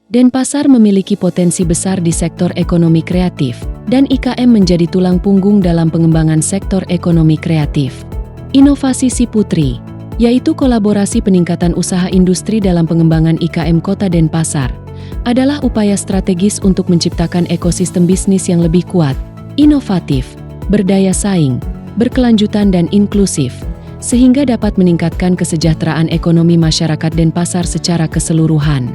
Denpasar memiliki potensi besar di sektor ekonomi kreatif, dan IKM menjadi tulang punggung dalam pengembangan sektor ekonomi kreatif. Inovasi Si Putri, yaitu kolaborasi peningkatan usaha industri dalam pengembangan IKM Kota Denpasar, adalah upaya strategis untuk menciptakan ekosistem bisnis yang lebih kuat, inovatif, berdaya saing, berkelanjutan dan inklusif, sehingga dapat meningkatkan kesejahteraan ekonomi masyarakat Denpasar secara keseluruhan.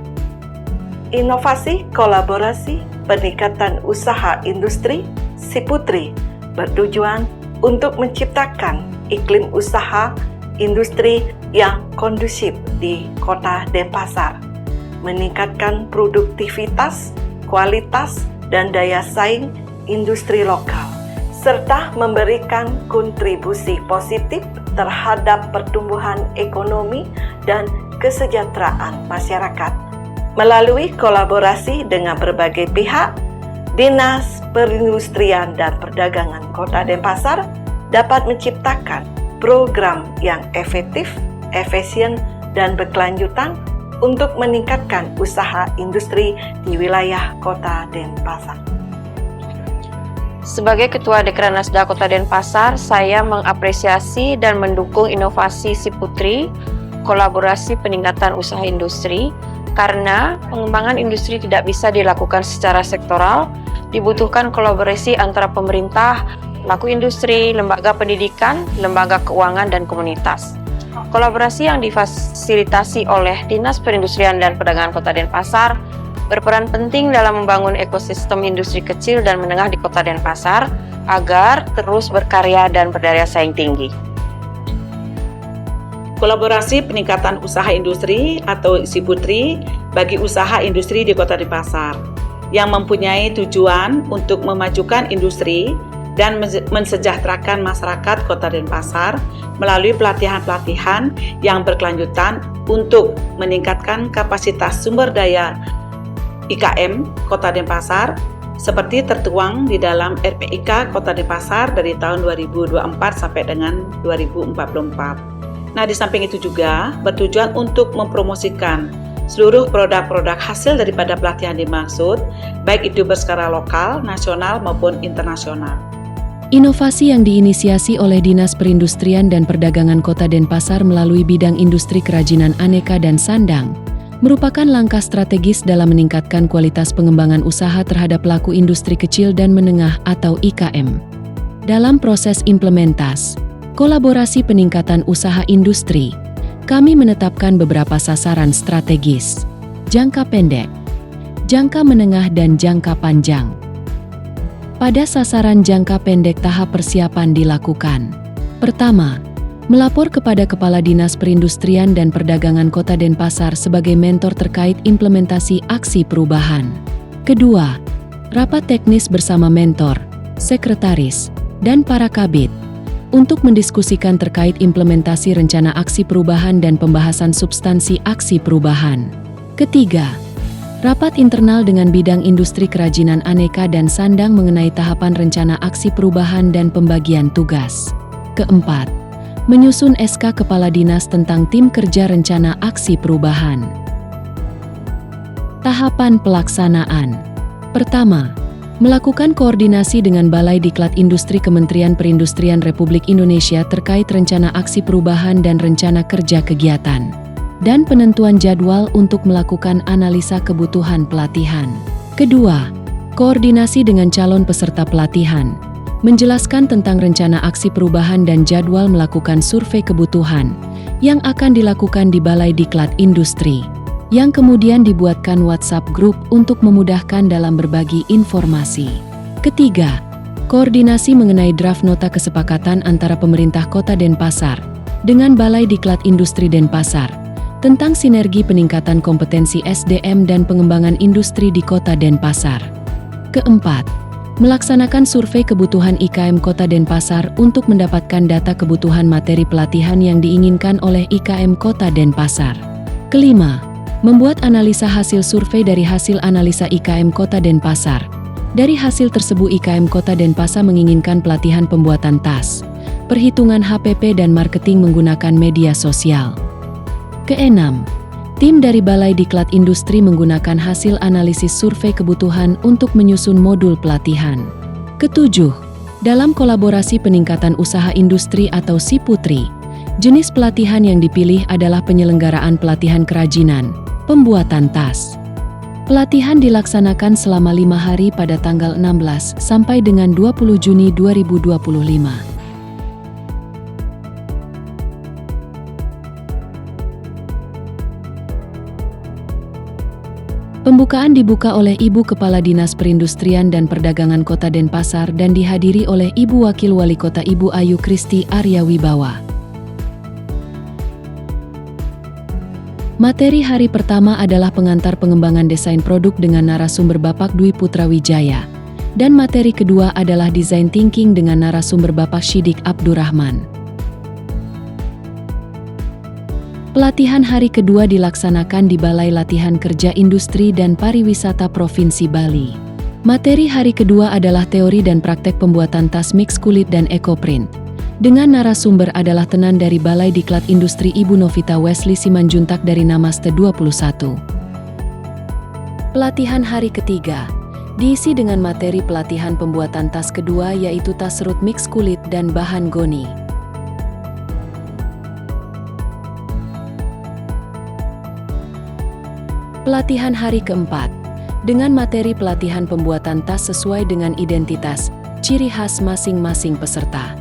Inovasi kolaborasi peningkatan usaha industri Si Putri bertujuan untuk menciptakan iklim usaha industri yang kondusif di Kota Denpasar, meningkatkan produktivitas, kualitas, dan daya saing industri lokal, serta memberikan kontribusi positif terhadap pertumbuhan ekonomi dan kesejahteraan masyarakat. Melalui kolaborasi dengan berbagai pihak, Dinas Perindustrian dan Perdagangan Kota Denpasar dapat menciptakan program yang efektif, efisien, dan berkelanjutan untuk meningkatkan usaha industri di wilayah Kota Denpasar. Sebagai Ketua Dekranasda Kota Denpasar, saya mengapresiasi dan mendukung inovasi Si Putri, kolaborasi peningkatan usaha industri, karena pengembangan industri tidak bisa dilakukan secara sektoral, dibutuhkan kolaborasi antara pemerintah, pelaku industri, lembaga pendidikan, lembaga keuangan, dan komunitas. Kolaborasi yang difasilitasi oleh Dinas Perindustrian dan Perdagangan Kota Denpasar berperan penting dalam membangun ekosistem industri kecil dan menengah di Kota Denpasar agar terus berkarya dan berdaya saing tinggi. Kolaborasi peningkatan usaha industri atau Si Putri bagi usaha industri di Kota Denpasar yang mempunyai tujuan untuk memajukan industri dan mensejahterakan masyarakat Kota Denpasar melalui pelatihan-pelatihan yang berkelanjutan untuk meningkatkan kapasitas sumber daya IKM Kota Denpasar seperti tertuang di dalam RPIK Kota Denpasar dari tahun 2024 sampai dengan 2044. Nah, di samping itu juga bertujuan untuk mempromosikan seluruh produk-produk hasil daripada pelatihan dimaksud, baik itu berskala lokal, nasional, maupun internasional. Inovasi yang diinisiasi oleh Dinas Perindustrian dan Perdagangan Kota Denpasar melalui bidang industri kerajinan aneka dan sandang merupakan langkah strategis dalam meningkatkan kualitas pengembangan usaha terhadap pelaku industri kecil dan menengah atau IKM. Dalam proses implementasi kolaborasi peningkatan usaha industri, kami menetapkan beberapa sasaran strategis, jangka pendek, jangka menengah dan jangka panjang. Pada sasaran jangka pendek tahap persiapan dilakukan. Pertama, melapor kepada Kepala Dinas Perindustrian dan Perdagangan Kota Denpasar sebagai mentor terkait implementasi aksi perubahan. Kedua, rapat teknis bersama mentor, sekretaris, dan para kabid untuk mendiskusikan terkait implementasi rencana aksi perubahan dan pembahasan substansi aksi perubahan. Ketiga, rapat internal dengan bidang industri kerajinan aneka dan sandang mengenai tahapan rencana aksi perubahan dan pembagian tugas. Keempat, menyusun SK Kepala Dinas tentang tim kerja rencana aksi perubahan. Tahapan pelaksanaan. Pertama, melakukan koordinasi dengan Balai Diklat Industri Kementerian Perindustrian Republik Indonesia terkait rencana aksi perubahan dan rencana kerja kegiatan, dan penentuan jadwal untuk melakukan analisa kebutuhan pelatihan. Kedua, koordinasi dengan calon peserta pelatihan, menjelaskan tentang rencana aksi perubahan dan jadwal melakukan survei kebutuhan yang akan dilakukan di Balai Diklat Industri, yang kemudian dibuatkan WhatsApp Group untuk memudahkan dalam berbagi informasi. Ketiga, koordinasi mengenai draft nota kesepakatan antara pemerintah Kota Denpasar dengan Balai Diklat Industri Denpasar tentang sinergi peningkatan kompetensi SDM dan pengembangan industri di Kota Denpasar. Keempat, melaksanakan survei kebutuhan IKM Kota Denpasar untuk mendapatkan data kebutuhan materi pelatihan yang diinginkan oleh IKM Kota Denpasar. Kelima, membuat analisa hasil survei dari hasil analisa IKM Kota Denpasar. Dari hasil tersebut IKM Kota Denpasar menginginkan pelatihan pembuatan tas, perhitungan HPP dan marketing menggunakan media sosial. Keenam, Tim dari Balai Diklat Industri menggunakan hasil analisis survei kebutuhan untuk menyusun modul pelatihan. Ketujuh, dalam kolaborasi peningkatan usaha industri atau SIPUTRI, jenis pelatihan yang dipilih adalah penyelenggaraan pelatihan kerajinan, pembuatan tas. Pelatihan dilaksanakan selama 5 hari pada tanggal 16 sampai dengan 20 Juni 2025. Pembukaan dibuka oleh Ibu Kepala Dinas Perindustrian dan Perdagangan Kota Denpasar dan dihadiri oleh Ibu Wakil Wali Kota Ibu Ayu Kristi Arya Wibawa. Materi hari pertama adalah pengantar pengembangan desain produk dengan narasumber Bapak Dwi Putra Wijaya. Dan materi kedua adalah design thinking dengan narasumber Bapak Syidik Abdurrahman. Pelatihan hari kedua dilaksanakan di Balai Latihan Kerja Industri dan Pariwisata Provinsi Bali. Materi hari kedua adalah teori dan praktek pembuatan tas mix kulit dan ekoprint. Dengan narasumber adalah tenan dari Balai Diklat Industri Ibu Novita Wesley Simanjuntak dari Namaste 21. Pelatihan hari ketiga diisi dengan materi pelatihan pembuatan tas kedua yaitu tas serut mix kulit dan bahan goni. Pelatihan hari keempat, dengan materi pelatihan pembuatan tas sesuai dengan identitas, ciri khas masing-masing peserta.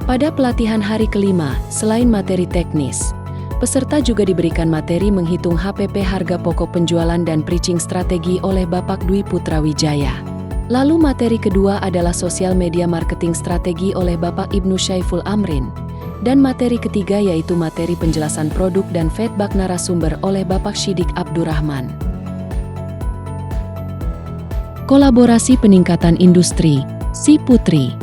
Pada pelatihan hari kelima, selain materi teknis, peserta juga diberikan materi menghitung HPP harga pokok penjualan dan preaching strategi oleh Bapak Dwi Putra Wijaya. Lalu materi kedua adalah sosial media marketing strategi oleh Bapak Ibnu Syaiful Amrin. Dan materi ketiga yaitu materi penjelasan produk dan feedback narasumber oleh Bapak Syidik Abdurrahman. Kolaborasi peningkatan industri, SIPUTRI,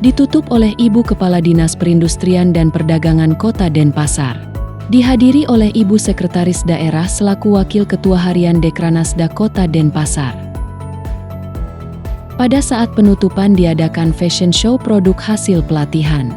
ditutup oleh Ibu Kepala Dinas Perindustrian dan Perdagangan Kota Denpasar. Dihadiri oleh Ibu Sekretaris Daerah selaku Wakil Ketua Harian Dekranasda Kota Denpasar. Pada saat penutupan diadakan fashion show produk hasil pelatihan.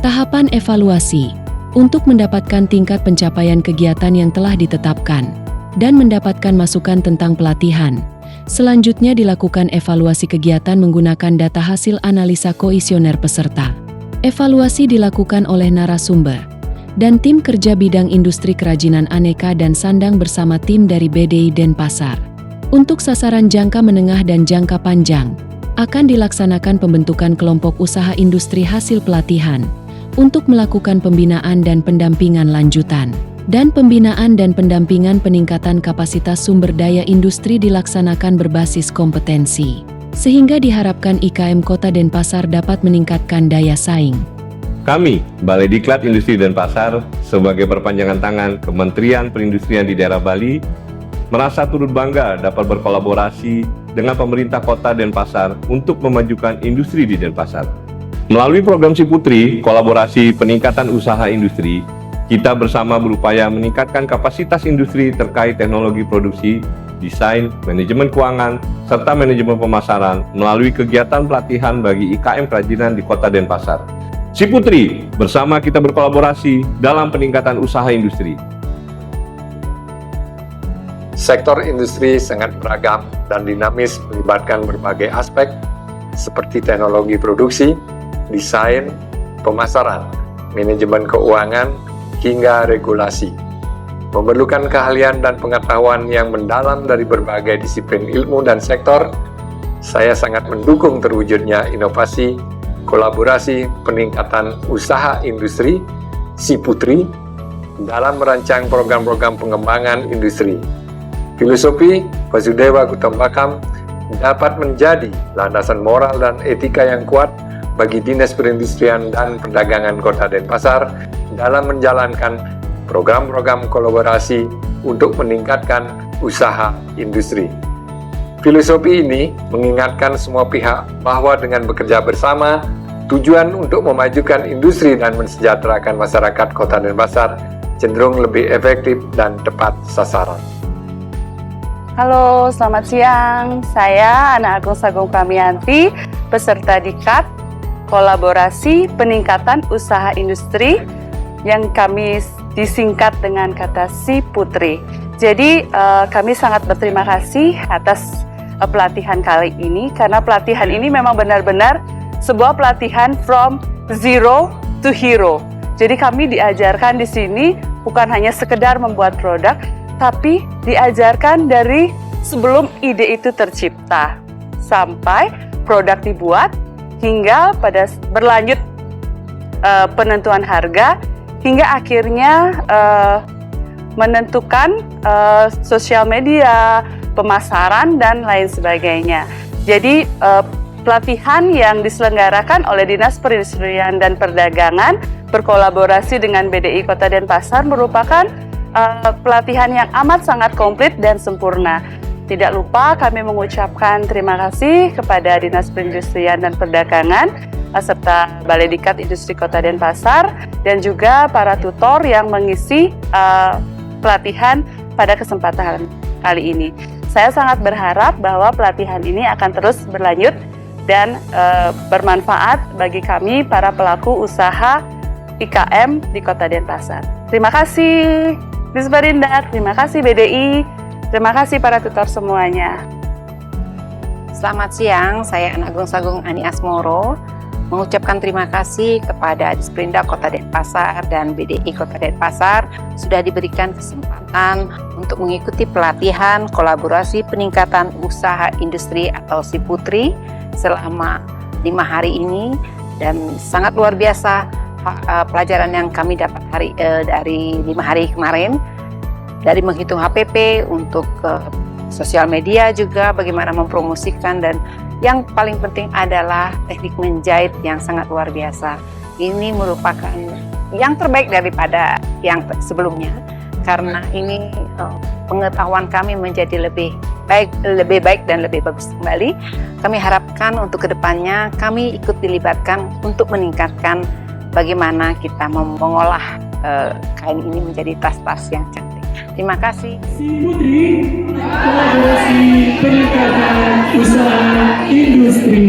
Tahapan evaluasi untuk mendapatkan tingkat pencapaian kegiatan yang telah ditetapkan dan mendapatkan masukan tentang pelatihan. Selanjutnya dilakukan evaluasi kegiatan menggunakan data hasil analisa koesioner peserta. Evaluasi dilakukan oleh narasumber dan tim kerja bidang industri kerajinan aneka dan sandang bersama tim dari BDI Denpasar. Untuk sasaran jangka menengah dan jangka panjang, akan dilaksanakan pembentukan kelompok usaha industri hasil pelatihan untuk melakukan pembinaan dan pendampingan lanjutan. Dan pembinaan dan pendampingan peningkatan kapasitas sumber daya industri dilaksanakan berbasis kompetensi. Sehingga diharapkan IKM Kota Denpasar dapat meningkatkan daya saing. Kami, Balai Diklat Industri Denpasar, sebagai perpanjangan tangan Kementerian Perindustrian di daerah Bali, merasa turut bangga dapat berkolaborasi dengan pemerintah Kota Denpasar untuk memajukan industri di Denpasar. Melalui program SIPUTRI, kolaborasi peningkatan usaha industri, kita bersama berupaya meningkatkan kapasitas industri terkait teknologi produksi, desain, manajemen keuangan, serta manajemen pemasaran melalui kegiatan pelatihan bagi IKM kerajinan di Kota Denpasar. SIPUTRI, bersama kita berkolaborasi dalam peningkatan usaha industri. Sektor industri sangat beragam dan dinamis melibatkan berbagai aspek seperti teknologi produksi, desain, pemasaran, manajemen keuangan, hingga regulasi. Memerlukan keahlian dan pengetahuan yang mendalam dari berbagai disiplin ilmu dan sektor. Saya sangat mendukung terwujudnya inovasi, kolaborasi peningkatan usaha industri, SIPUTRI, dalam merancang program-program pengembangan industri. Filosofi Vasudewa Kutumbakam dapat menjadi landasan moral dan etika yang kuat bagi Dinas Perindustrian dan Perdagangan Kota Denpasar dalam menjalankan program-program kolaborasi untuk meningkatkan usaha industri. Filosofi ini mengingatkan semua pihak bahwa dengan bekerja bersama, tujuan untuk memajukan industri dan mensejahterakan masyarakat Kota Denpasar cenderung lebih efektif dan tepat sasaran. Halo, selamat siang. Saya Ana Agung Sagung Pramianti, peserta Diklat Kolaborasi Peningkatan Usaha Industri yang kami disingkat dengan kata SIPUTRI. Jadi kami sangat berterima kasih atas pelatihan kali ini, karena pelatihan ini memang benar-benar sebuah pelatihan from zero to hero. Jadi kami diajarkan di sini bukan hanya sekedar membuat produk, tapi diajarkan dari sebelum ide itu tercipta sampai produk dibuat hingga pada berlanjut penentuan harga hingga akhirnya menentukan sosial media, pemasaran, dan lain sebagainya. Jadi pelatihan yang diselenggarakan oleh Dinas Perindustrian dan Perdagangan berkolaborasi dengan BDI Kota Denpasar merupakan pelatihan yang amat sangat komplit dan sempurna. Tidak lupa kami mengucapkan terima kasih kepada Dinas Perindustrian dan Perdagangan serta Balai Diklat Industri Kota Denpasar dan juga para tutor yang mengisi pelatihan pada kesempatan kali ini. Saya sangat berharap bahwa pelatihan ini akan terus berlanjut dan bermanfaat bagi kami para pelaku usaha IKM di Kota Denpasar. Terima kasih Disbarindak, terima kasih BDI, terima kasih para tutor semuanya. Selamat siang, saya Ana Agung Sagung Ani Asmoro mengucapkan terima kasih kepada Disperindak Kota Denpasar dan BDI Kota Denpasar sudah diberikan kesempatan untuk mengikuti pelatihan kolaborasi peningkatan usaha industri atau SIPUTRI selama 5 hari ini, dan sangat luar biasa pelajaran yang kami dapat dari 5 hari kemarin, dari menghitung HPP untuk sosial media juga bagaimana mempromosikan, dan yang paling penting adalah teknik menjahit yang sangat luar biasa. Ini merupakan yang terbaik daripada yang sebelumnya, karena ini pengetahuan kami menjadi lebih baik dan lebih bagus kembali. Kami harapkan untuk kedepannya kami ikut dilibatkan untuk meningkatkan bagaimana kita mengolah kain ini menjadi tas-tas yang cantik. Terima kasih. SIPUTRI, Kolaborasi Peningkatan Usaha Industri.